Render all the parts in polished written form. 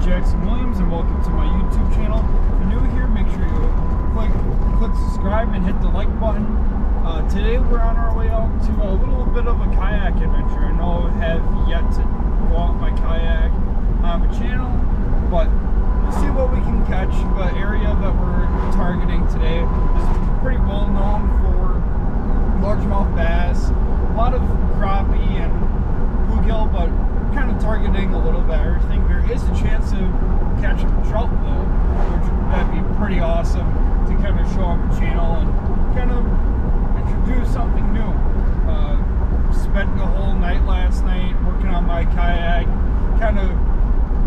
And welcome to my YouTube channel. If you're new here, make sure you click subscribe and hit the like button. Today we're on our way out to a little bit of a kayak adventure. I know I have yet to go out my kayak on the channel, but we'll see what we can catch. The area that we're targeting today is pretty well known for largemouth bass, a lot of crappie and bluegill, but kind of targeting a little bit of everything. There is a chance to catch a trout though, which that'd be pretty awesome to kind of show on the channel and kind of introduce something new. Spent the whole night last night working on my kayak, kind of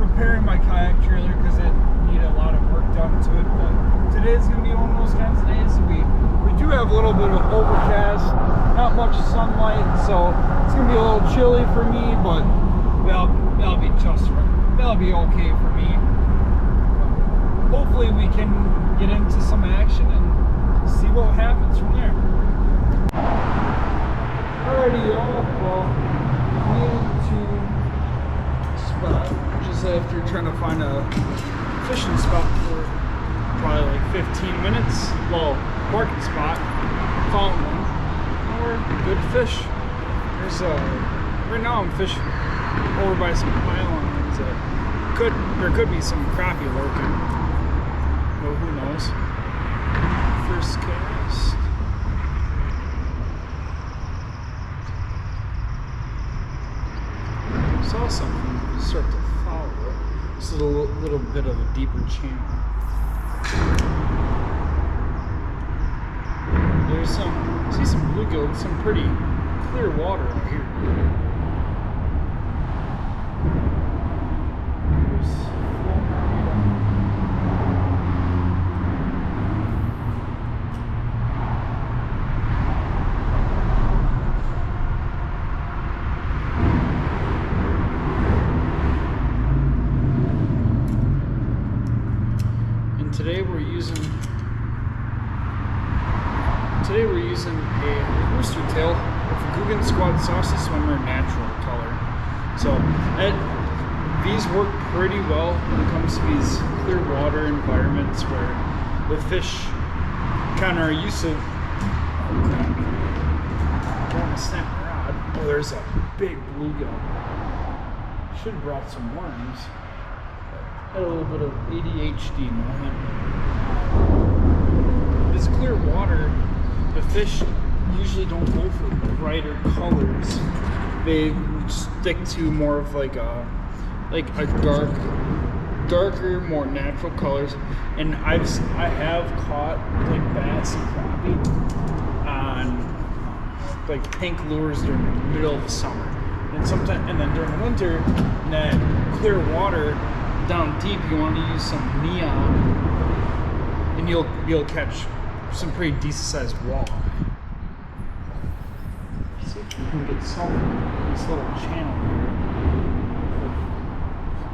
preparing my kayak trailer because it needed a lot of work done to it. But today's gonna be one of those kinds of days. We do have a little bit of overcast, not much sunlight, so it's gonna be a little chilly for me, but that'll be that'll be okay for me. Hopefully we can get into some action and see what happens from there. Alrighty, y'all. Well, we into a spot just after trying to find a fishing spot for probably like 15 minutes. Well, parking spot. Found one. Or good fish. There's right now I'm fishing over by some pylons that there could be some crappie lurking, but who knows. First cast. Saw something start to follow it. This is a little bit of a deeper channel. There's see some bluegill, some pretty clear water out here. Today we're using a rooster tail with a Guggen Squad Saucy Swimmer natural color. So these work pretty well when it comes to these clear water environments where the fish kind of are used to. Oh crap! I don't want to snap my rod. Oh, there's a big bluegill. Should have brought some worms. Had a little bit of ADHD moment. This clear water, the fish usually don't go for brighter colors. They stick to more of like a darker, more natural colors. And I have caught like bass and crappie on like pink lures during the middle of the summer, and then during the winter, in that clear water down deep, you want to use some neon, and you'll catch some pretty decent sized walleye. See if we can get some in this little channel here.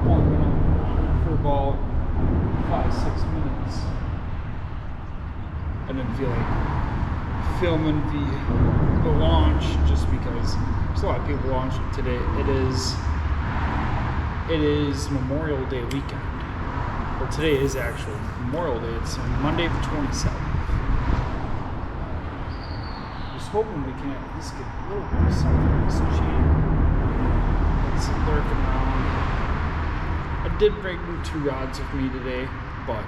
Only been on for about 5-6 minutes. I didn't feel like filming the launch just because there's a lot of people launching today. It is Memorial Day weekend. Well, today is actually Memorial Day. It's Monday the 27th. Hoping we can at least get a little bit of something in this channel. It's lurking around. I did bring 2 rods with me today, but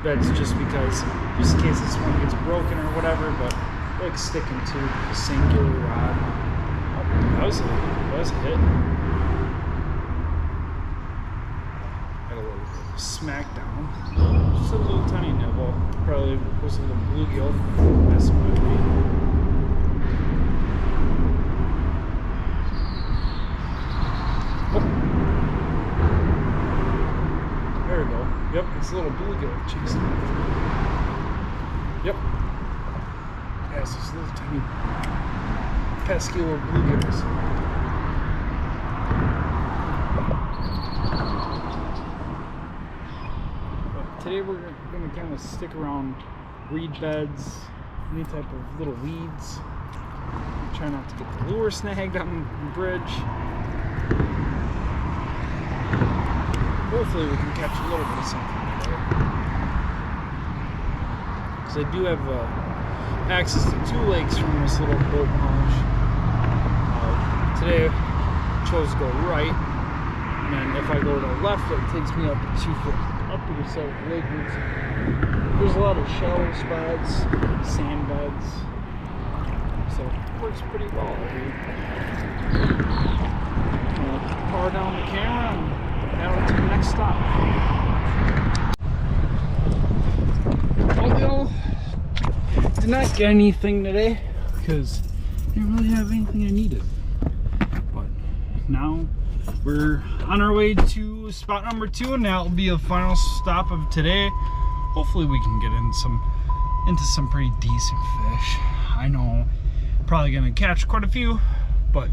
that's just because, just in case this one gets broken or whatever, but I like sticking to a singular rod. Oh, that was a hit. Got a little smackdown. Just a little tiny nibble. Probably was a little bluegill messing with me. Yep, it's a little bluegill chasing after me. Yep. Yeah, it's just little tiny pesky little bluegills. But today we're going to kind of stick around reed beds, any type of little weeds. Try not to get the lure snagged on the bridge. hopefully we can catch a little bit of something today. Because I do have access to 2 lakes from this little boat launch. Today I chose to go right, and then if I go to the left, it takes me up to the side of the lake. There's a lot of shallow spots, sand beds, so it works pretty well here. Power down the camera and head on to the next stop. Well, did not get anything today because I didn't really have anything I needed. But now we're on our way to spot number 2, and that will be a final stop of today. Hopefully we can get into some pretty decent fish. I know I'm probably gonna catch quite a few, but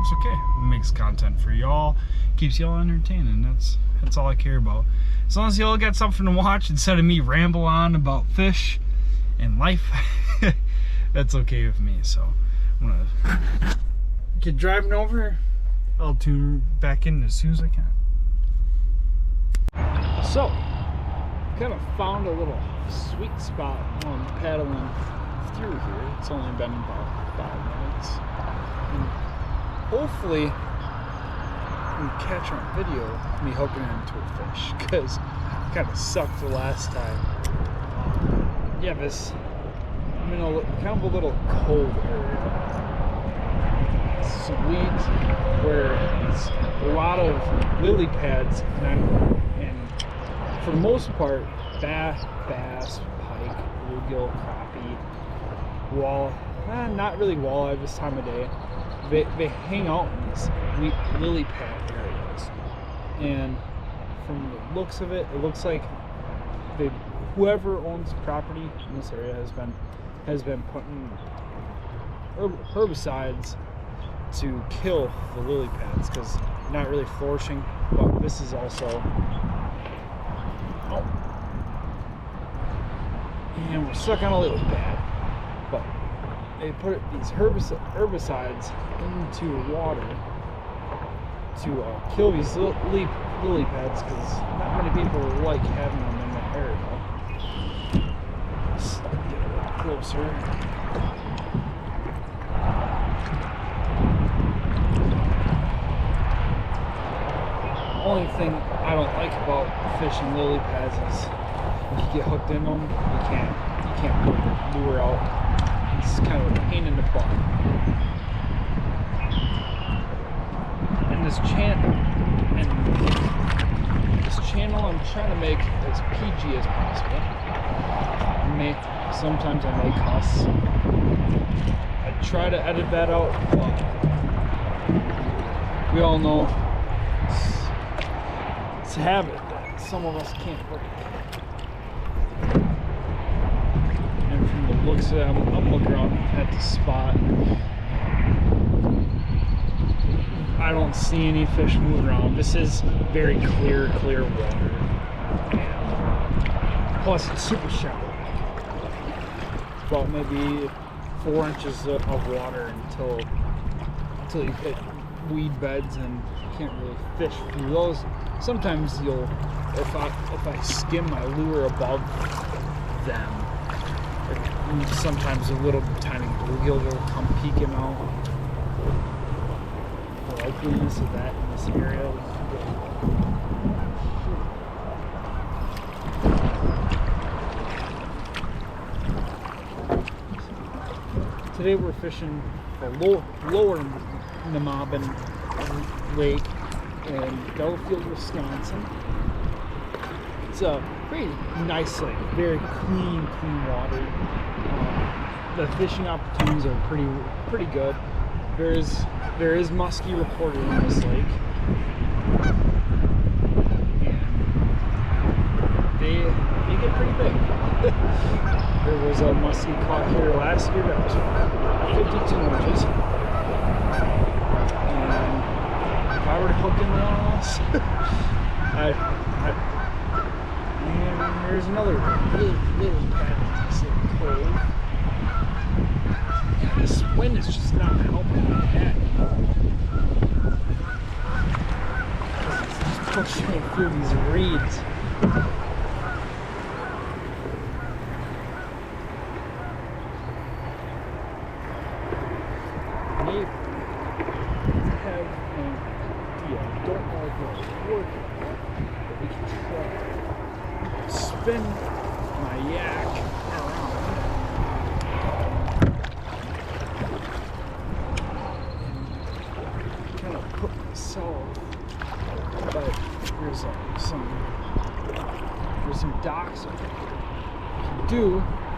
it's okay. It makes content for y'all, keeps y'all entertained, and that's all I care about. As long as y'all get something to watch instead of me ramble on about fish and life, that's okay with me. So I'm gonna get driving over. I'll tune back in as soon as I can. So, kind of found a little sweet spot while I'm paddling through here. It's only been about 5 minutes. And hopefully, we can catch on video me hooking into a fish, because it kind of sucked the last time. Yeah, I'm in a kind of a little cove area. Some weeds where it's a lot of lily pads, and for the most part, bass, pike, bluegill, crappie, not really walleye this time of day. They hang out in these lily pad areas, and from the looks of it, it looks like whoever owns property in this area has been putting herbicides to kill the lily pads, because not really flourishing. But this is also, and we're stuck on a lily pad. But they put these herbicides into water to kill these lily pads, because not many people like having them in that area. Let's get a little closer. The only thing I don't like about fishing lily pads is if you get hooked in them, you can't pull your lure out. It's kind of a pain in the butt. And this channel I'm trying to make as PG as possible. Sometimes I make cuss. I try to edit that out, but we all know it's a habit that some of us can't break. And from the looks of it, I'm looking around at the spot. I don't see any fish moving around. This is very clear water. And plus, it's super shallow. About maybe 4 inches of water until you hit weed beds, and you can't really fish through those. Sometimes if I skim my lure above them, sometimes a little tiny bluegill will come peeking out. The likeliness of that in this area is good. Today we're fishing the lower Nemaben Lake in Delafield, Wisconsin. It's a pretty nice lake, very clean water. The fishing opportunities are pretty good. There is muskie reported in this lake, and they get pretty big. There was a muskie caught here last year that was 52 inches. And if I were to hook in one of those, and there's another little patch in cove. Yeah, this wind is just not helping me at all. It's push me through these reeds. Maybe have an idea. I don't know if it's working, but we can try. Spin my yak around. Kind of put myself, but there's some docks over here. What we can do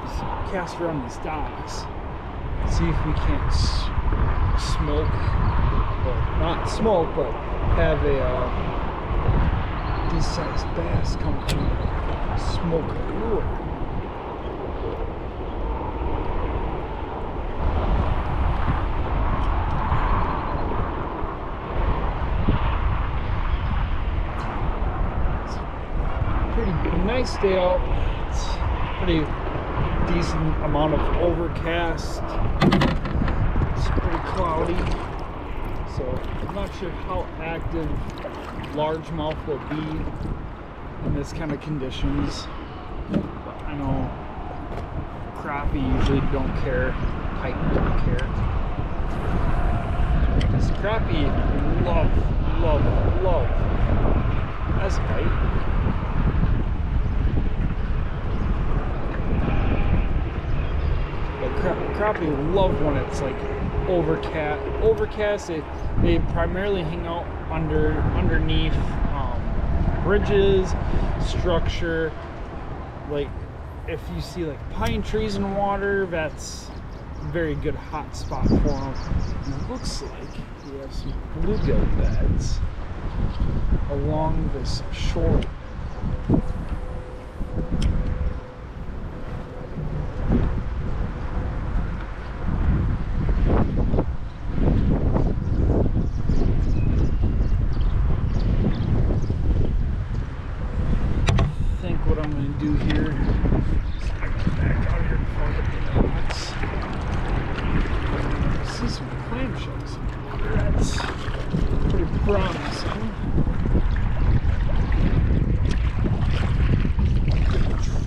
is cast around these docks, see if we can't smoke, well, not smoke, but have a decent-sized bass come through, smoke a lure. Nice day out. It's pretty decent amount of overcast. It's pretty cloudy, so I'm not sure how active largemouth will be in this kind of conditions. But I know crappie usually don't care, pike don't care. Because crappie love as a bite. Crappie love when it's like overcast. They primarily hang out underneath bridges, structure. Like if you see like pine trees in water, that's a very good hot spot for them. And it looks like we have some bluegill beds along this shore. What I'm going to do here is I get back out here before I get the docks. I see some clamshells here. That's pretty promising.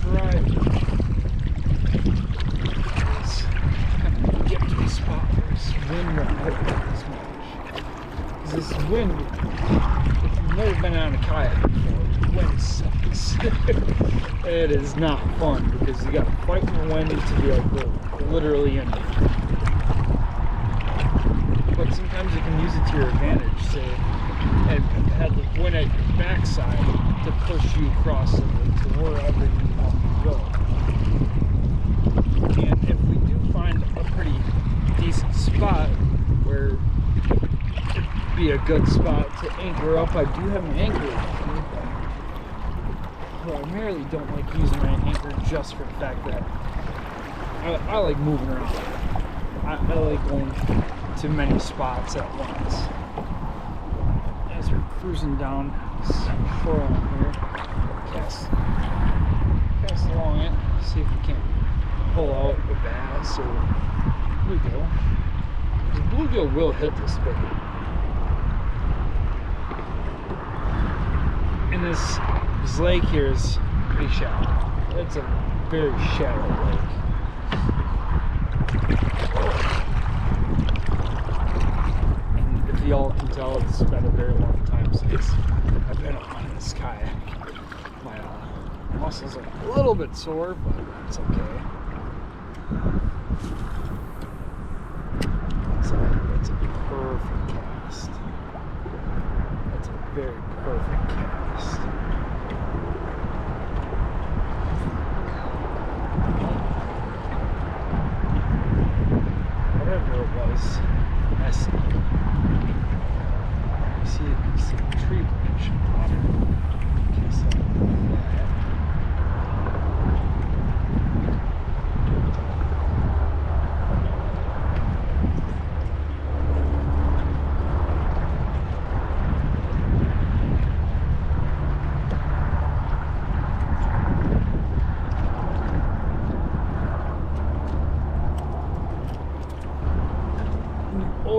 Try to kind of get to a spot where this wind won't hit me as much. Because this wind, if you've never been on a kayak before, the wind sucks. It is not fun because you got to fight the wind to be able to literally in it. But sometimes you can use it to your advantage, say, and have the wind at your backside to push you across to wherever you want to go. And if we do find a pretty decent spot where it'd be a good spot to anchor up, I do have an anchor with me. I primarily don't like using my anchor just for the fact that I like moving around. I like going to many spots at once. As we're cruising down this shoreline here, cast along it, see if we can pull out a bass or bluegill. The bluegill will hit this bait. And this lake here is pretty shallow. It's a very shallow lake. And if y'all can tell, it's been a very long time since I've been on this kayak. My muscles are a little bit sore, but it's okay. That's a perfect cast. That's a very perfect cast. Whatever it was, I see a tree branch in the water. Okay, so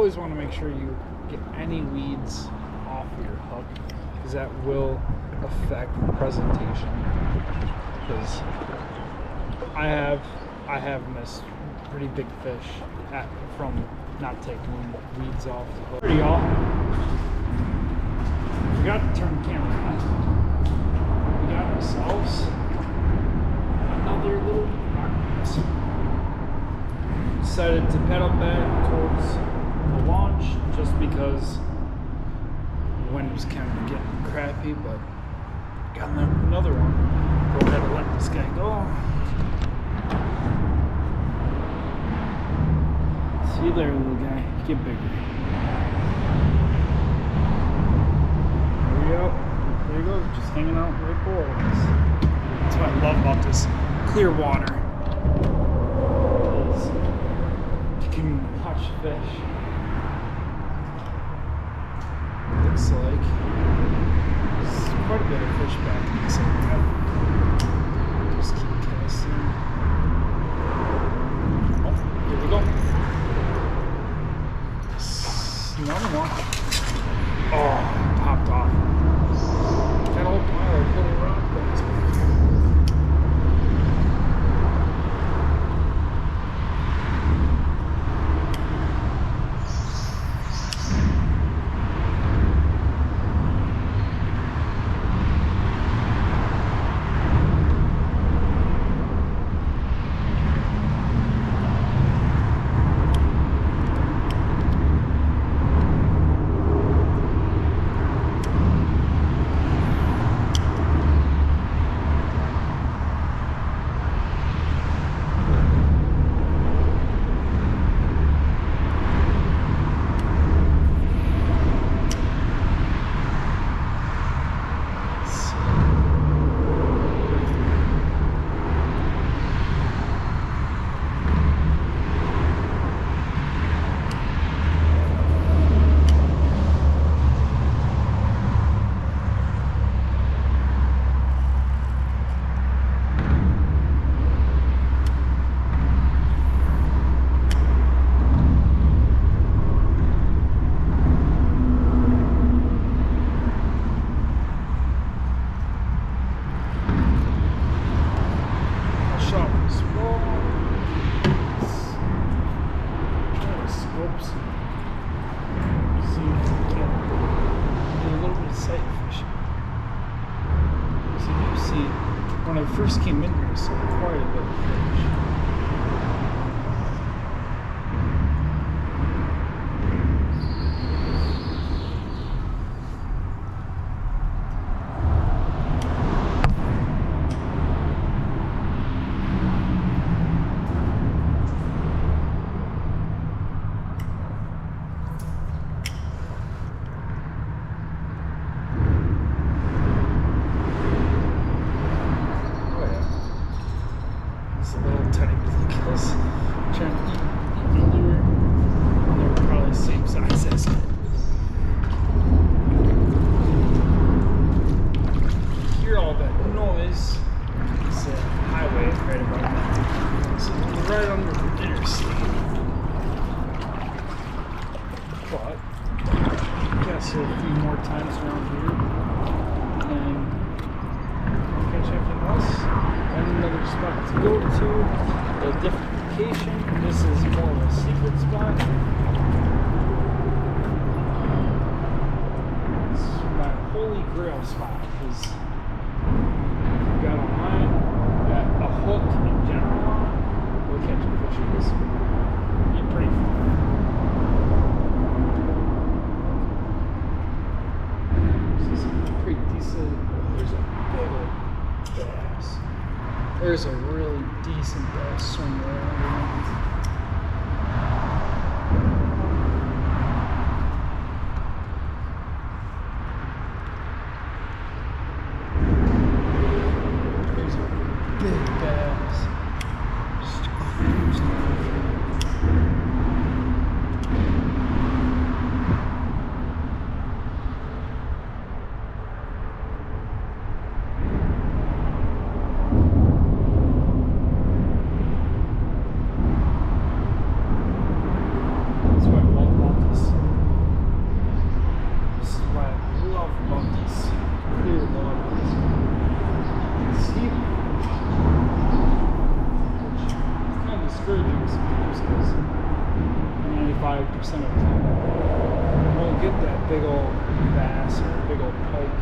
always want to make sure you get any weeds off your hook, because because that will affect the presentation. Because I have missed pretty big fish from not taking weeds off the hook. Here, y'all. Forgot to turn the camera on. We got ourselves another little rock bass. Decided to pedal back towards the launch just because the wind was kind of getting crappy, but got another one. Go ahead and let this guy go. See you there, little guy. Get bigger. There we go. There you go. Just hanging out right below us. That's what I love about this clear water. Is you can watch fish. Looks like there's quite a bit of fish back in this area. Just keep casting. Oh, here we go. Another one. Oh, popped off. Got a whole pile of little rock bass. When I first came in here, I saw quite a bit of fish. Trying to eat the lure. They're probably the same size as it. You hear all that noise. It's a highway right above that. So it's right under the interstate. But I guess a few more times around here and catch everything else. And another spot to go to. A different location. This is more of a secret spot. It's my holy grail spot because you got a line, got a hook in general on, we'll catch a fish with this. Be pretty fun. This is pretty decent. There's a big old bass. There's a really decent bass swimming around. There's a big bass. Just cruising over. That's what I love about this. This is what I love about these of the time. We'll get that big old bass or big old pike.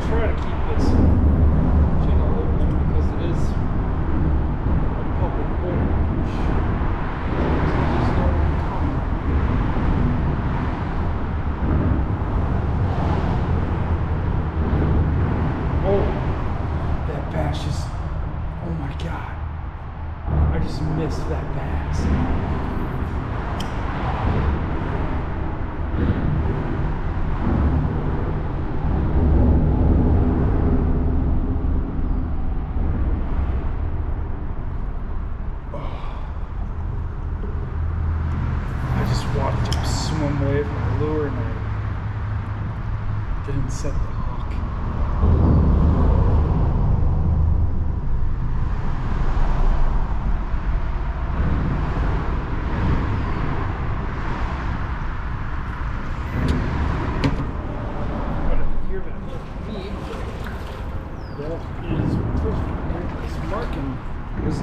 Try to keep this channel open because it is a public boat. So there's no one coming. Oh, that bass just, oh my God. I just missed that bass. Watched him swim away from the lure and I didn't set the hook. But if you're going to look at me, that is this marking is a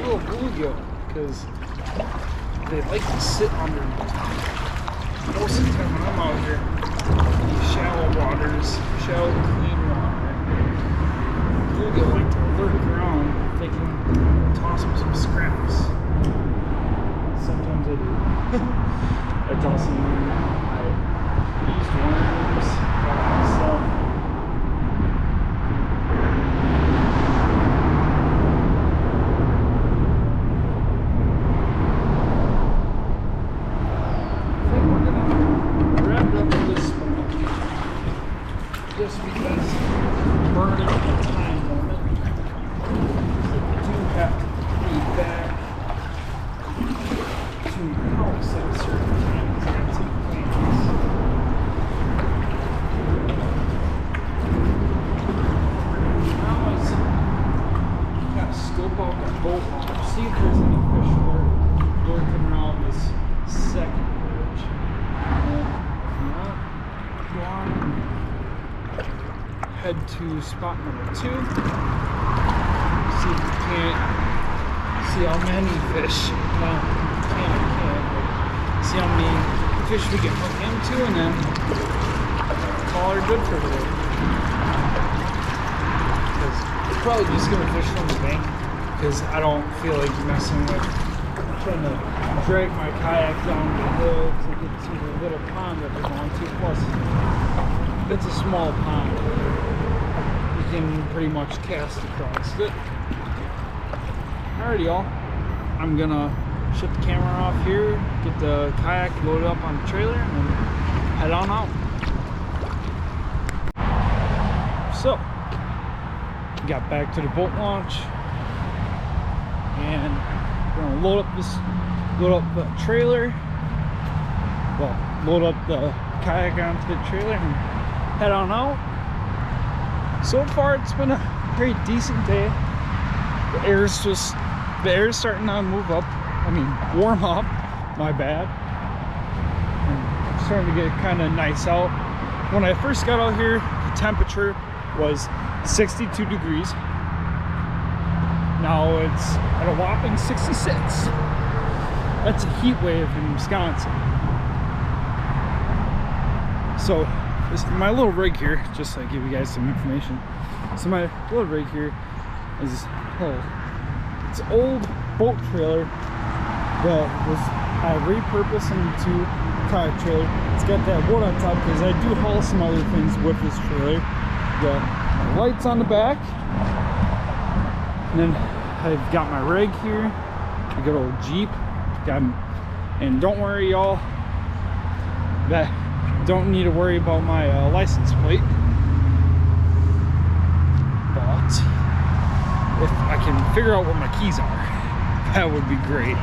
little bluegill because they like to sit under. Most of the time when I'm out here in these shallow waters, shallow clean water, bluegill like to lurk around thinking toss them some scraps. Sometimes I do. I toss them my used worms, all that stuff. Just because burning up the time limit, I do have to be back to my house at a certain time because I have to take plans. Now is kind of scope out the boat launch, see if there's any fish lurking around this second bridge. And if not, go on. Head to spot number 2. See if we can't see how many fish. Well, can't, but see how many fish we can hook into and then call her good for today. Because we're probably just gonna fish from the bank because I don't feel like messing with trying to drag my kayak down the hill to get to the little pond that we're going to. Plus, it's a small pond. You can pretty much cast across it. Alrighty, y'all. I'm gonna shut the camera off here, get the kayak loaded up on the trailer, and then head on out. So, got back to the boat launch, and we're gonna load up the trailer. Well, load up the kayak onto the trailer and head on out. So far it's been a very decent day. The air's starting to move up. I mean, warm up, my bad. And it's starting to get kind of nice out. When I first got out here, the temperature was 62 degrees. Now it's at a whopping 66. That's a heat wave in Wisconsin. So my little rig here, just to give you guys some information. So my little rig here is it's an old boat trailer that I repurposed into a kayak trailer. It's got that wood on top because I do haul some other things with this trailer. The lights on the back, and then I've got my rig here, a good old Jeep. And don't worry, y'all, that don't need to worry about my license plate, but if I can figure out where my keys are, that would be great.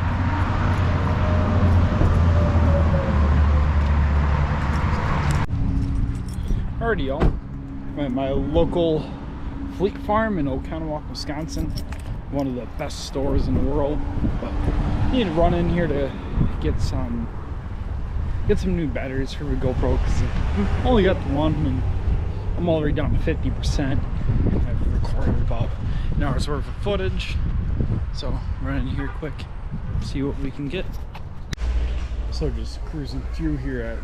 Alrighty, y'all, I'm at my local fleet farm in Oconomowoc, Wisconsin. one of the best stores in the world, but I need to run in here to get some new batteries for the GoPro because I only got the one and I'm already down to 50%. I've recorded about an hour's worth of footage, so run in here quick, see what we can get. So just cruising through here at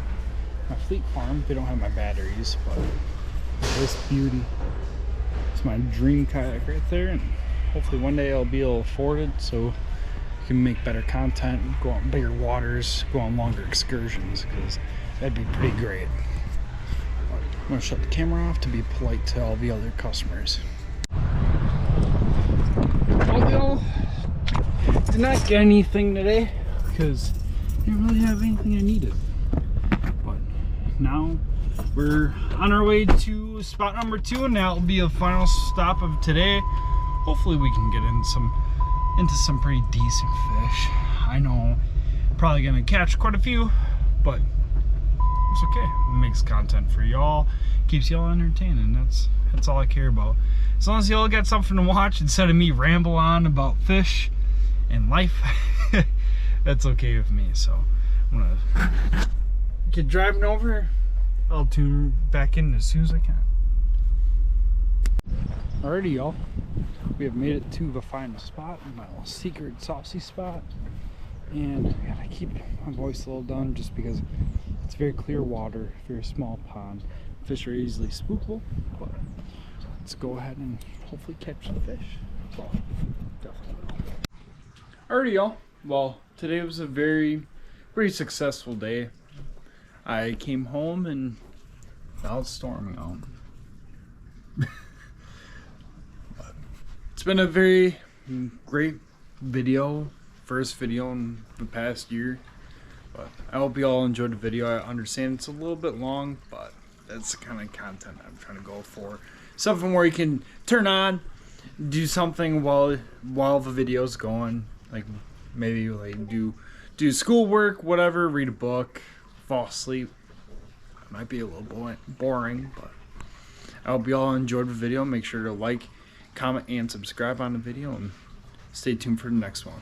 my Fleet Farm. They don't have my batteries, but this beauty, it's my dream kayak right there, and hopefully one day I'll be able to afford it so I can make better content, go on bigger waters, go on longer excursions, because that'd be pretty great. I'm gonna shut the camera off to be polite to all the other customers. Well, y'all, did not get anything today because I didn't really have anything I needed. But now we're on our way to spot number 2, and that'll be a final stop of today. Hopefully we can get into some pretty decent fish. I know probably gonna catch quite a few, but it's okay. It makes content for y'all, keeps y'all entertained, and that's all I care about. As long as y'all got something to watch instead of me ramble on about fish and life, that's okay with me. So I'm gonna get driving over. I'll tune back in as soon as I can. Alrighty, y'all. We have made it to the final spot, my little secret saucy spot. And I gotta keep my voice a little down just because it's very clear water, very small pond. Fish are easily spookable, but let's go ahead and hopefully catch the fish. Well, definitely. Alrighty, y'all. Well, today was a pretty successful day. I came home and now it's storming out. It's been a very great video, first video in the past year. But I hope you all enjoyed the video. I understand it's a little bit long, but that's the kind of content I'm trying to go for. Something where you can turn on, do something while the video's going. Like maybe like do schoolwork, whatever, read a book, fall asleep. It might be a little boring, but I hope you all enjoyed the video. Make sure to like, comment, and subscribe on the video, and stay tuned for the next one.